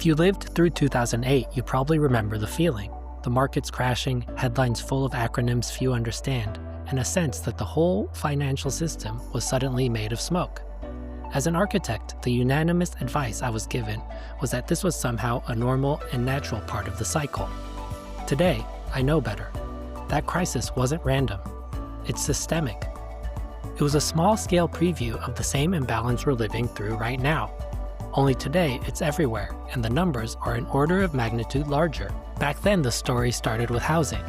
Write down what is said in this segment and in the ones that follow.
If you lived through 2008, you probably remember the feeling. The markets crashing, headlines full of acronyms few understand, and a sense that the whole financial system was suddenly made of smoke. As an architect, the unanimous advice I was given was that this was somehow a normal and natural part of the cycle. Today, I know better. That crisis wasn't random. It's systemic. It was a small-scale preview of the same imbalance we're living through right now. Only today, it's everywhere, and the numbers are an order of magnitude larger. Back then, the story started with housing.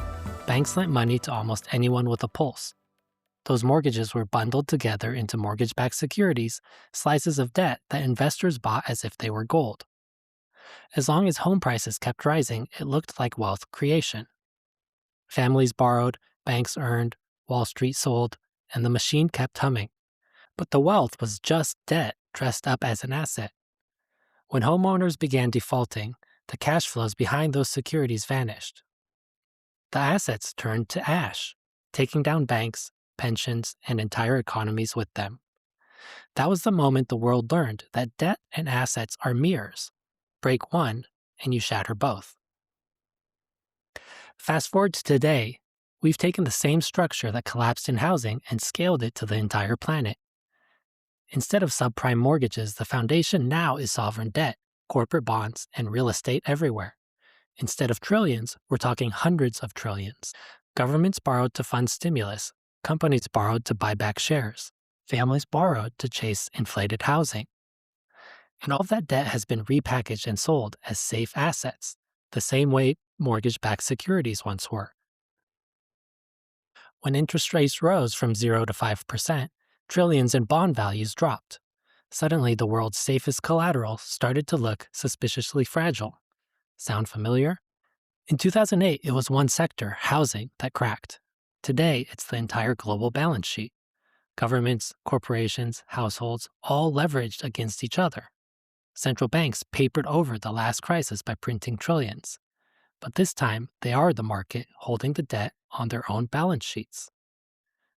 Banks lent money to almost anyone with a pulse. Those mortgages were bundled together into mortgage-backed securities, slices of debt that investors bought as if they were gold. As long as home prices kept rising, it looked like wealth creation. Families borrowed, banks earned, Wall Street sold, and the machine kept humming. But the wealth was just debt dressed up as an asset. When homeowners began defaulting, the cash flows behind those securities vanished. The assets turned to ash, taking down banks, pensions, and entire economies with them. That was the moment the world learned that debt and assets are mirrors. Break one, and you shatter both. Fast forward to today, we've taken the same structure that collapsed in housing and scaled it to the entire planet. Instead of subprime mortgages, the foundation now is sovereign debt, corporate bonds, and real estate everywhere. Instead of trillions, we're talking hundreds of trillions. Governments borrowed to fund stimulus, companies borrowed to buy back shares, families borrowed to chase inflated housing. And all of that debt has been repackaged and sold as safe assets, the same way mortgage-backed securities once were. When interest rates rose from 0 to 5%, trillions in bond values dropped. Suddenly, the world's safest collateral started to look suspiciously fragile. Sound familiar? In 2008, it was one sector, housing, that cracked. Today, it's the entire global balance sheet. Governments, corporations, households, all leveraged against each other. Central banks papered over the last crisis by printing trillions. But this time, they are the market holding the debt on their own balance sheets.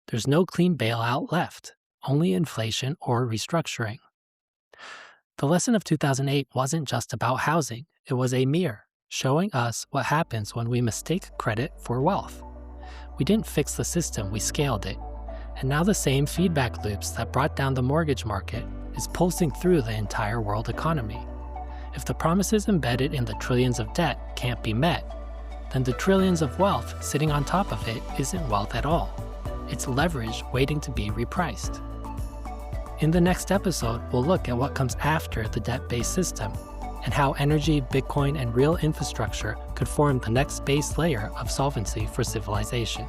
There's no clean bailout left, only inflation or restructuring. The lesson of 2008 wasn't just about housing, it was a mirror, showing us what happens when we mistake credit for wealth. We didn't fix the system, we scaled it. And now the same feedback loops that brought down the mortgage market is pulsing through the entire world economy. If the promises embedded in the trillions of debt can't be met, then the trillions of wealth sitting on top of it isn't wealth at all. It's leverage waiting to be repriced. In the next episode, we'll look at what comes after the debt-based system and how energy, Bitcoin, and real infrastructure could form the next base layer of solvency for civilization.